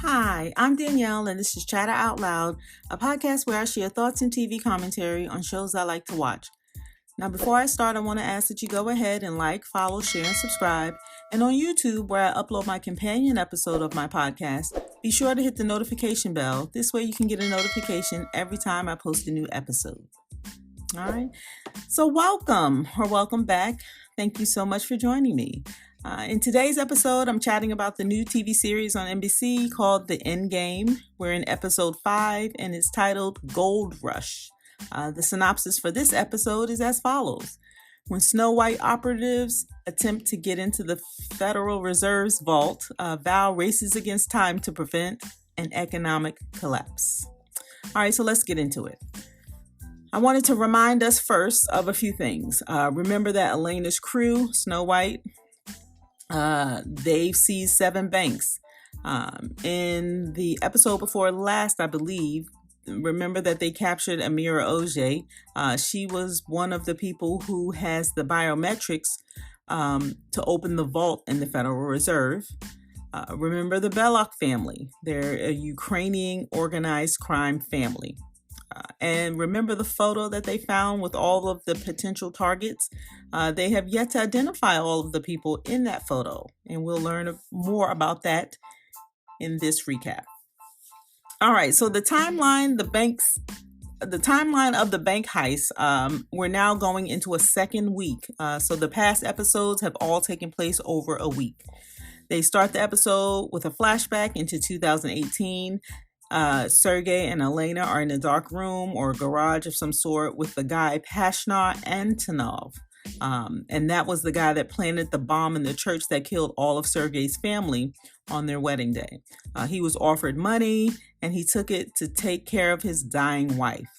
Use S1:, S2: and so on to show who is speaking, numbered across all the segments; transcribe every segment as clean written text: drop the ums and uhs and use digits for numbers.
S1: Hi, I'm Danielle, and this is Chatter Out Loud, a podcast where I share thoughts and TV commentary on shows I like to watch. Now, before I start, I want to ask that you go ahead and like, follow, share, and subscribe. And on YouTube, where I upload my companion episode of my podcast, be sure to hit the notification bell. This way you can get a notification every time I post a new episode. All right. So welcome back. Thank you so much for joining me. In today's episode, I'm chatting about the new TV series on NBC called The Endgame. We're in episode 5 and it's titled Gold Rush. The synopsis for this episode is as follows. When Snow White operatives attempt to get into the Federal Reserve's vault, Val races against time to prevent an economic collapse. All right, so let's get into it. I wanted to remind us first of a few things. Remember that Elena's crew, Snow White, they've seized 7 banks. In the episode before last, I believe, remember that they captured Amira Oje. She was one of the people who has the biometrics to open the vault in the Federal Reserve. Remember the Belloc family. They're a Ukrainian organized crime family. And remember the photo that they found with all of the potential targets? They have yet to identify all of the people in that photo. And we'll learn more about that in this recap. All right, so the timeline of the bank heist, we're now going into a second week. So the past episodes have all taken place over a week. They start the episode with a flashback into 2018. Sergey and Elena are in a dark room or a garage of some sort with the guy Pashnar Antonov. And that was the guy that planted the bomb in the church that killed all of Sergey's family on their wedding day. He was offered money and he took it to take care of his dying wife.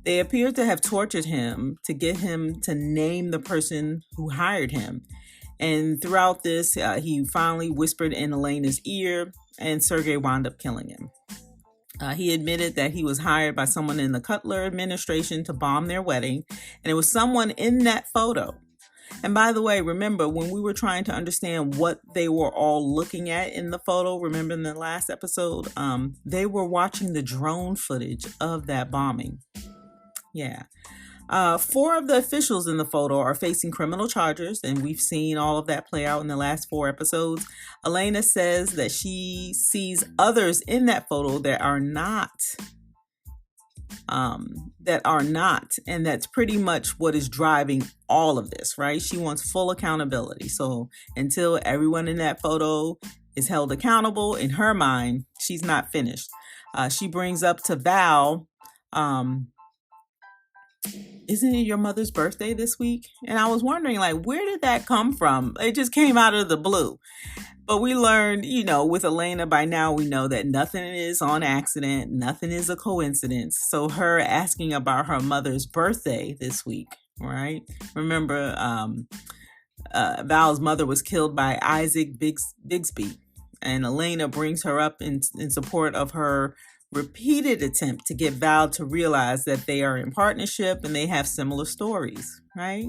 S1: They appeared to have tortured him to get him to name the person who hired him. And throughout this, he finally whispered in Elena's ear, and Sergey wound up killing him. He admitted that he was hired by someone in the Cutler administration to bomb their wedding, and it was someone in that photo. And by the way, remember when we were trying to understand what they were all looking at in the photo, remember in the last episode, they were watching the drone footage of that bombing. Yeah. 4 of the officials in the photo are facing criminal charges, and we've seen all of that play out in the last 4 episodes. Elena says that she sees others in that photo that are not, and that's pretty much what is driving all of this, right? She wants full accountability. So until everyone in that photo is held accountable, in her mind, she's not finished. She brings up to Val, isn't it your mother's birthday this week? And I was wondering, where did that come from? It just came out of the blue. But we learned, with Elena, by now we know that nothing is on accident. Nothing is a coincidence. So her asking about her mother's birthday this week, right? Remember, Val's mother was killed by Isaac Bigsby. And Elena brings her up in support of her repeated attempt to get Val to realize that they are in partnership and they have similar stories, right?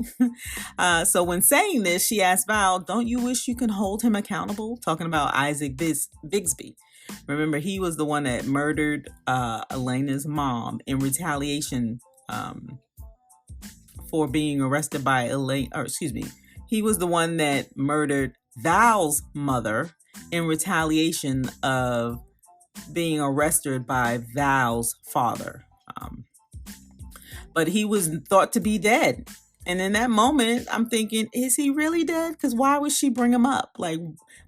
S1: So when saying this, she asked Val, don't you wish you can hold him accountable? Talking about Isaac Bigsby. Remember, he was the one that murdered Elena's mom in retaliation for being arrested by he was the one that murdered Val's mother in retaliation of being arrested by Val's father. But he was thought to be dead. And in that moment, I'm thinking, is he really dead? Because why would she bring him up?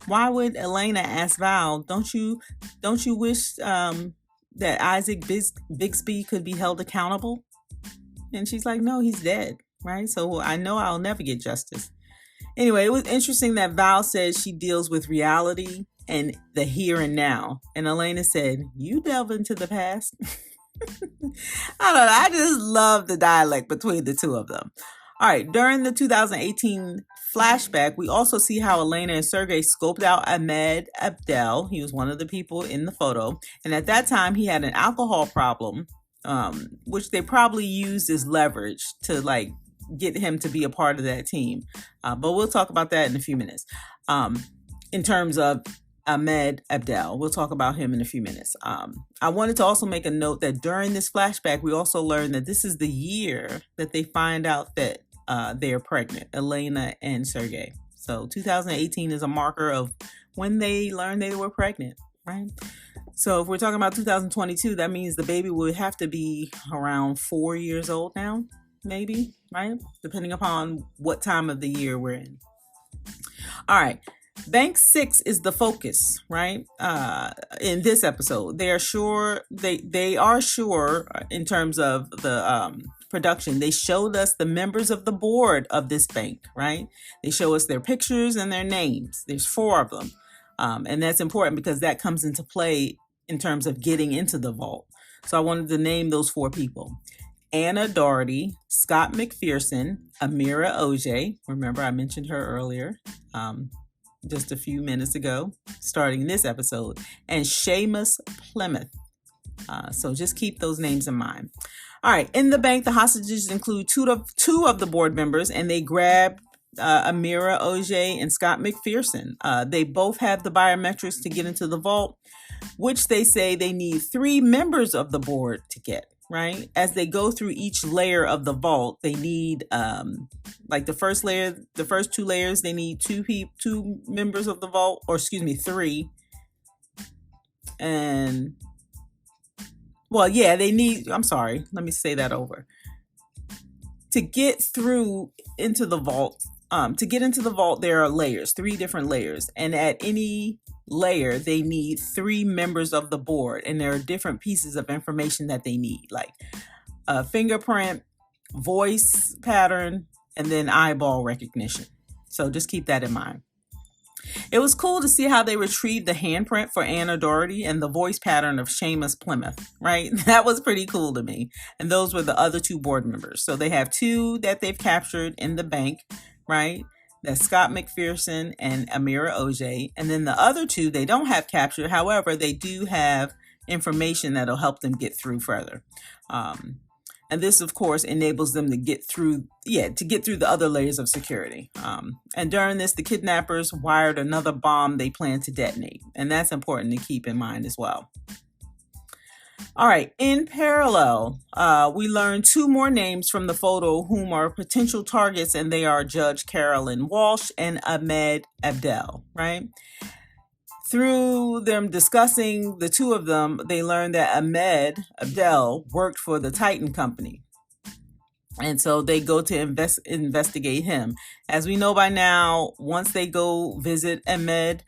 S1: Why would Elena ask Val, don't you wish that Isaac Bigsby could be held accountable? And she's like, no, he's dead, right? So I know I'll never get justice. Anyway, it was interesting that Val said she deals with reality and the here and now. And Elena said, you delve into the past. I don't know. I just love the dialect between the two of them. All right. During the 2018 flashback, we also see how Elena and Sergey scoped out Ahmed Abdel. He was one of the people in the photo. And at that time, he had an alcohol problem, which they probably used as leverage to get him to be a part of that team. But we'll talk about that in a few minutes. in terms of Ahmed Abdel. We'll talk about him in a few minutes. I wanted to also make a note that during this flashback, we also learned that this is the year that they find out that they are pregnant, Elena and Sergey. So 2018 is a marker of when they learned they were pregnant, right? So if we're talking about 2022, that means the baby would have to be around 4 years old now, maybe, right? Depending upon what time of the year we're in. All right. Bank 6 is the focus, right? In this episode, they are sure in terms of the production. They showed us the members of the board of this bank, right? They show us their pictures and their names. There's 4 of them. And that's important because that comes into play in terms of getting into the vault. So I wanted to name those 4 people. Anna Doherty, Scott McPherson, Amira Oje. Remember, I mentioned her earlier just a few minutes ago, starting this episode. And Seamus Plymouth. So just keep those names in mind. All right. In the bank, the hostages include two of the board members, and they grab Amira Oje and Scott McPherson. They both have the biometrics to get into the vault, which they say they need 3 members of the board to get, right? As they go through each layer of the vault, they need, like the first 2 layers, they need 2 members of the vault, or 3. And, well, yeah, let me say that over. To get through into the vault, there are layers, 3 different layers. And at any layer, they need 3 members of the board. And there are different pieces of information that they need, like a fingerprint, voice pattern, and then eyeball recognition. So just keep that in mind. It was cool to see how they retrieved the handprint for Anna Doherty and the voice pattern of Seamus Plymouth, right? That was pretty cool to me. And those were the other 2 board members. So they have 2 that they've captured in the bank, right? That's Scott McPherson and Amira Oje. And then the other 2 they don't have captured. However, they do have information that'll help them get through further. And this, of course, enables them to get through the other layers of security. And during this, the kidnappers wired another bomb they plan to detonate. And that's important to keep in mind as well. All right. In parallel, we learned 2 more names from the photo whom are potential targets, and they are Judge Carolyn Walsh and Ahmed Abdel, right? Through them discussing the 2 of them, they learned that Ahmed Abdel worked for the Titan Company. And so they go to investigate him. As we know by now, once they go visit Ahmed,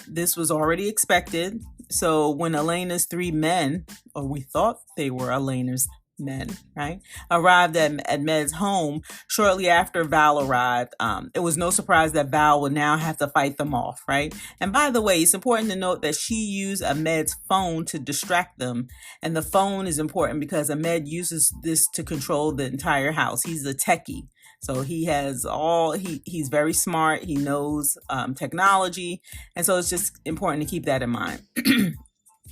S1: this was already expected. So when Elena's 3 men, or we thought they were Elena's men, right, arrived at Ahmed's home shortly after Val arrived, it was no surprise that Val would now have to fight them off, right? And by the way, it's important to note that she used Ahmed's phone to distract them. And the phone is important because Ahmed uses this to control the entire house. He's a techie. So he's very smart. He knows technology. And so it's just important to keep that in mind.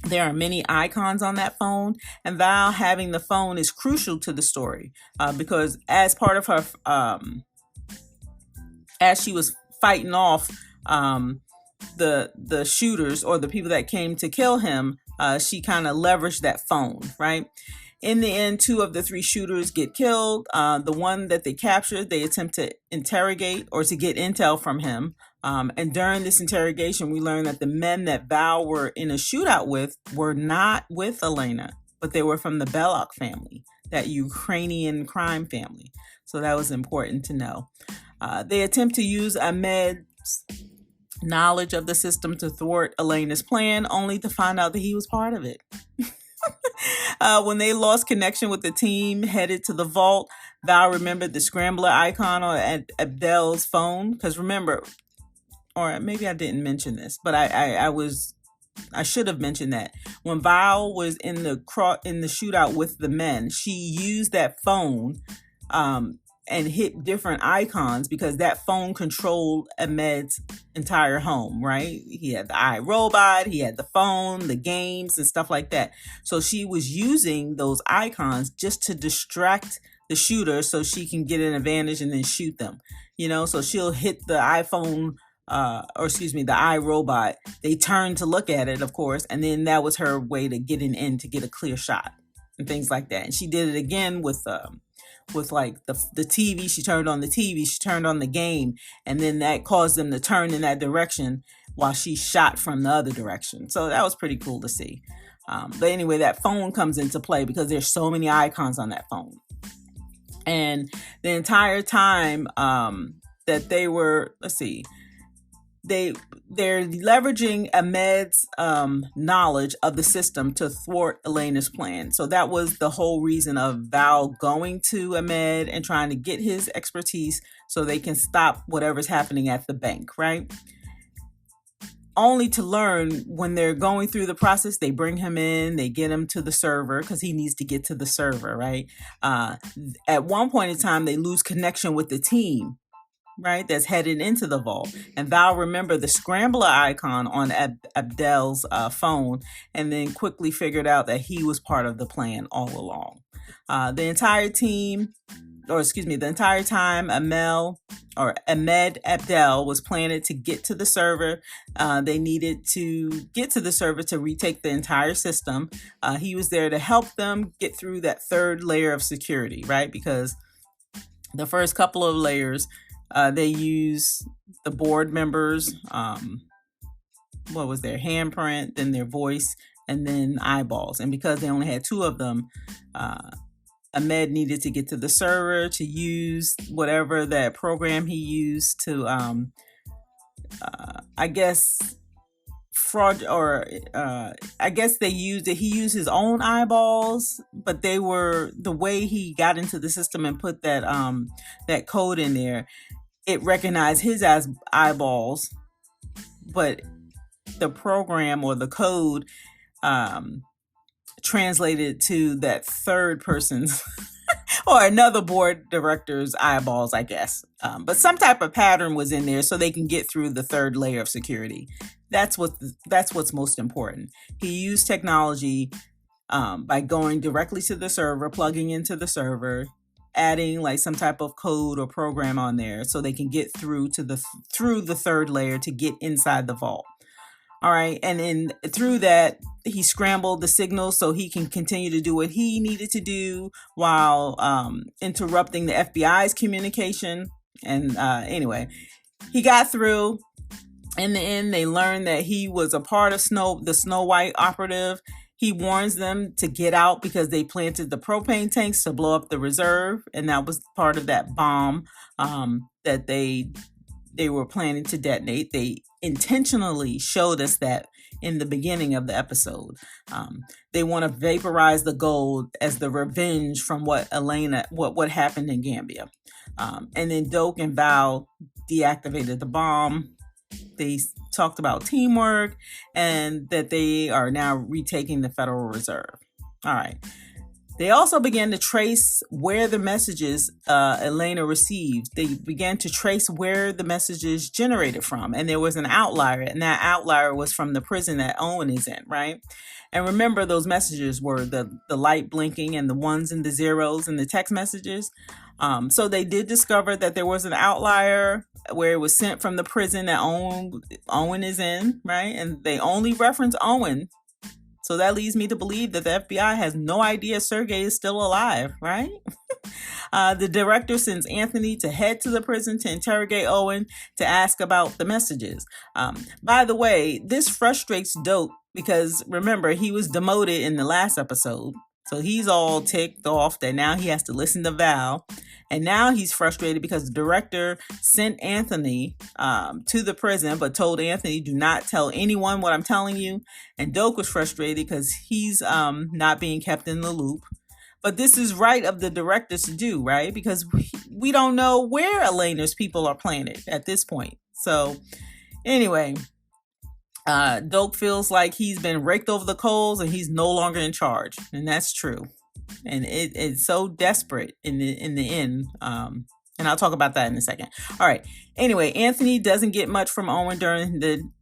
S1: There are many icons on that phone, and Val having the phone is crucial to the story because as part of her, as she was fighting off the shooters or the people that came to kill him, she kind of leveraged that phone, right? In the end, 2 of the 3 shooters get killed. The one that they captured, they attempt to interrogate or to get intel from him. And during this interrogation, we learned that the men that Val were in a shootout with were not with Elena, but they were from the Belloc family, that Ukrainian crime family. So that was important to know. They attempt to use Ahmed's knowledge of the system to thwart Elena's plan, only to find out that he was part of it. When they lost connection with the team headed to the vault, Val remembered the scrambler icon on Abdel's phone. Because remember, or maybe I didn't mention this, but I should have mentioned that when Val was in the shootout with the men, she used that phone and hit different icons because that phone controlled Ahmed's entire home, right? He had the iRobot, he had the phone, the games and stuff like that. So she was using those icons just to distract the shooter so she can get an advantage and then shoot them, so she'll hit the iPhone or excuse me, the iRobot, they turned to look at it, of course, and then that was her way to get in to get a clear shot and things like that. And she did it again with like the TV. She turned on the TV, she turned on the game, and then that caused them to turn in that direction while she shot from the other direction. So that was pretty cool to see. But anyway, that phone comes into play because there's so many icons on that phone. And the entire time that they were, they're leveraging Ahmed's knowledge of the system to thwart Elena's plan. So that was the whole reason of Val going to Ahmed and trying to get his expertise so they can stop whatever's happening at the bank, right? Only to learn when they're going through the process, they bring him in, they get him to the server because he needs to get to the server, right? At one point in time, they lose connection with the team, right, that's headed into the vault. And Val remembered the scrambler icon on Abdel's phone and then quickly figured out that he was part of the plan all along. The entire time, Ahmed Abdel was planning to get to the server. They needed to get to the server to retake the entire system. He was there to help them get through that third layer of security, right? Because the first couple of layers, they use the board members, what was their handprint, then their voice, and then eyeballs. And because they only had two of them, Ahmed needed to get to the server to use whatever that program he used to, I guess, fraud, or I guess he used his own eyeballs, but they were, the way he got into the system and put that code in there, it recognized his eyeballs, but the program or the code translated to that third person's or another board director's eyeballs, I guess. But some type of pattern was in there so they can get through the third layer of security. That's what's most important. He used technology by going directly to the server, plugging into the server, adding like some type of code or program on there so they can get through the third layer to get inside the vault. All right. And then through that, he scrambled the signal so he can continue to do what he needed to do while interrupting the FBI's communication. And anyway, he got through. In the end, they learned that he was a part of the Snow White operative. He warns them to get out because they planted the propane tanks to blow up the reserve. And that was part of that bomb that they were planning to detonate. They intentionally showed us that in the beginning of the episode. They want to vaporize the gold as the revenge from what happened in Gambia. And then Doak and Val deactivated the bomb. They talked about teamwork and that they are now retaking the Federal Reserve. All right. They also began to trace where the messages Elena received. They began to trace where the messages generated from. And there was an outlier, and that outlier was from the prison that Owen is in, right? And remember, those messages were the light blinking and the ones and the zeros and the text messages. So they did discover that there was an outlier where it was sent from the prison that Owen is in, right? And they only reference Owen. So that leads me to believe that the FBI has no idea Sergei is still alive, right? The director sends Anthony to head to the prison to interrogate Owen to ask about the messages. By the way, this frustrates Doak because remember, he was demoted in the last episode. So he's all ticked off that now he has to listen to Val. And now he's frustrated because the director sent Anthony to the prison, but told Anthony, do not tell anyone what I'm telling you. And Doak was frustrated because he's not being kept in the loop. But this is right of the director to do, right? Because we don't know where Elena's people are planted at this point. So anyway, Doak feels like he's been raked over the coals and he's no longer in charge. And that's true. And it's so desperate in the end. And I'll talk about that in a second. All right. Anyway, Anthony doesn't get much from Owen during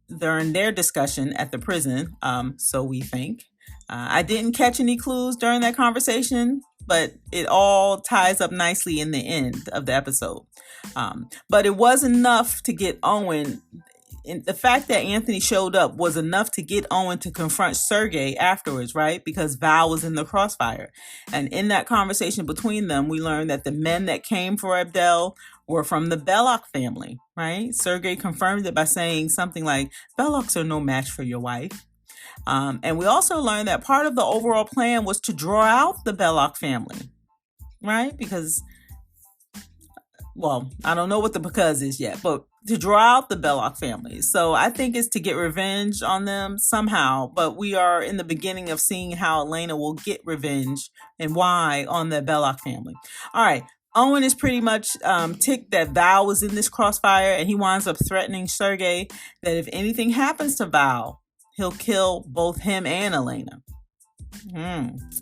S1: their discussion at the prison. So we think. I didn't catch any clues during that conversation, but it all ties up nicely in the end of the episode. But it was enough to get Owen. the fact that Anthony showed up was enough to get Owen to confront Sergey afterwards, right? Because Val was in the crossfire. And in that conversation between them, we learned that the men that came for Abdel were from the Belloc family, right? Sergey confirmed it by saying something like, Bellocs are no match for your wife. And we also learned that part of the overall plan was to draw out the Belloc family, right? Because, well, I don't know what the because is yet, but to draw out the Belloc family. So I think it's to get revenge on them somehow, but we are in the beginning of seeing how Elena will get revenge and why on the Belloc family. All right. Owen is pretty much ticked that Val was in this crossfire, and he winds up threatening Sergey that if anything happens to Val, he'll kill both him and Elena.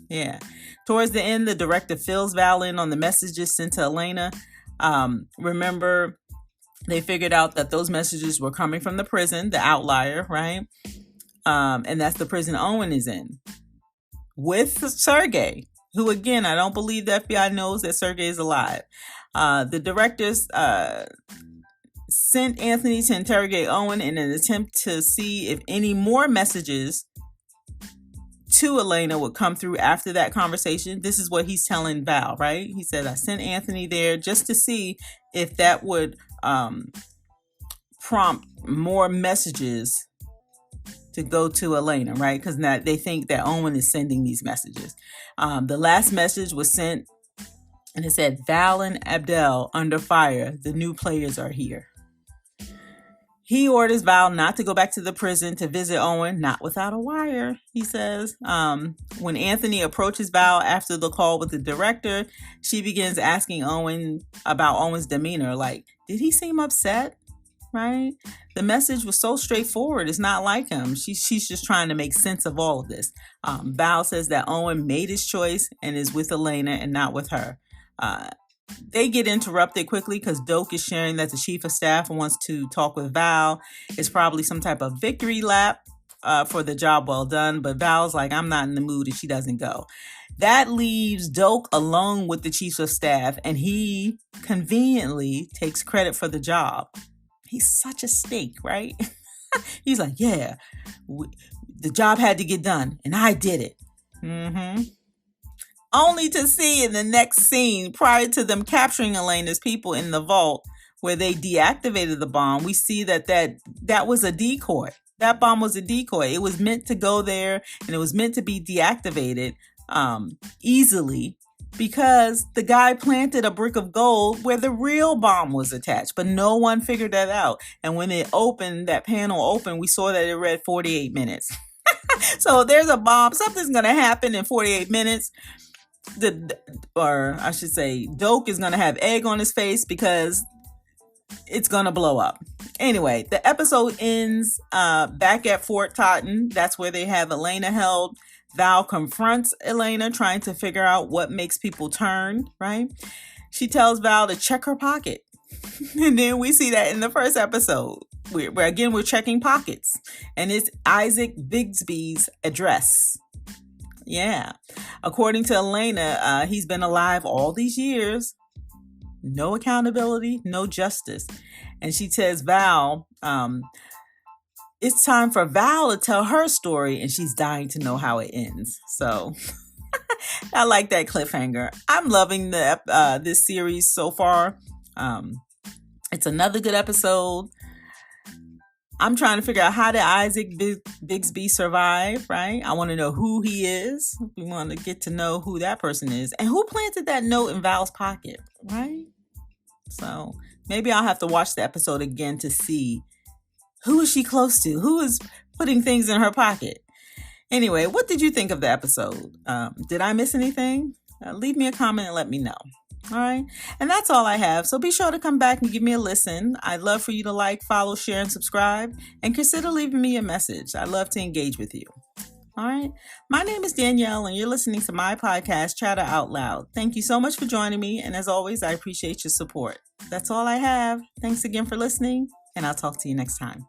S1: Yeah. Towards the end, the director fills Val in on the messages sent to Elena. Remember, they figured out that those messages were coming from the prison, the outlier, right? And that's the prison Owen is in with Sergey, who, again, I don't believe the FBI knows that Sergey is alive. The directors sent Anthony to interrogate Owen in an attempt to see if any more messages to Elena would come through after that conversation. This is what he's telling Val, right? He said, I sent Anthony there just to see if that would prompt more messages to go to Elena, right? Because now they think that Owen is sending these messages. The last message was sent, and it said, Val and Abdel under fire. The new players are here. He orders Val not to go back to the prison to visit Owen, not without a wire, he says. When Anthony approaches Val after the call with the director, she begins asking Owen about Owen's demeanor. Like, did he seem upset? Right? The message was so straightforward. It's not like him. She's just trying to make sense of all of this. Val says that Owen made his choice and is with Elena and not with her. They get interrupted quickly because Doak is sharing that the chief of staff wants to talk with Val. It's probably some type of victory lap for the job well done. But Val's like, I'm not in the mood, and she doesn't go. That leaves Doak alone with the chief of staff, and he conveniently takes credit for the job. He's such a snake, right? He's like, yeah, the job had to get done, and I did it. Only to see in the next scene, prior to them capturing Elena's people in the vault where they deactivated the bomb, we see that was a decoy. That bomb was a decoy. It was meant to go there, and it was meant to be deactivated easily because the guy planted a brick of gold where the real bomb was attached, but no one figured that out. And when it opened, that panel opened, we saw that it read 48 minutes. So there's a bomb. Something's going to happen in 48 minutes. Or I should say, Doak is going to have egg on his face because it's going to blow up. Anyway, the episode ends back at Fort Totten. That's where they have Elena held. Val confronts Elena, trying to figure out what makes people turn, right? She tells Val to check her pocket. And then we see that in the first episode. We're checking pockets. And it's Isaac Bigsby's address. Yeah. According to Elena, he's been alive all these years. No accountability, no justice. And she tells Val, it's time for Val to tell her story, and she's dying to know how it ends. So I like that cliffhanger. I'm loving this series so far. It's another good episode. I'm trying to figure out, how did Isaac Bigsby survive, right? I want to know who he is. We want to get to know who that person is. And who planted that note in Val's pocket, right? So maybe I'll have to watch the episode again to see who is she close to? Who is putting things in her pocket? Anyway, what did you think of the episode? Did I miss anything? Leave me a comment and let me know. All right. And that's all I have. So be sure to come back and give me a listen. I'd love for you to like, follow, share, and subscribe. And consider leaving me a message. I'd love to engage with you. All right. My name is Danielle, and you're listening to my podcast, Chatter Out Loud. Thank you so much for joining me. And as always, I appreciate your support. That's all I have. Thanks again for listening, and I'll talk to you next time.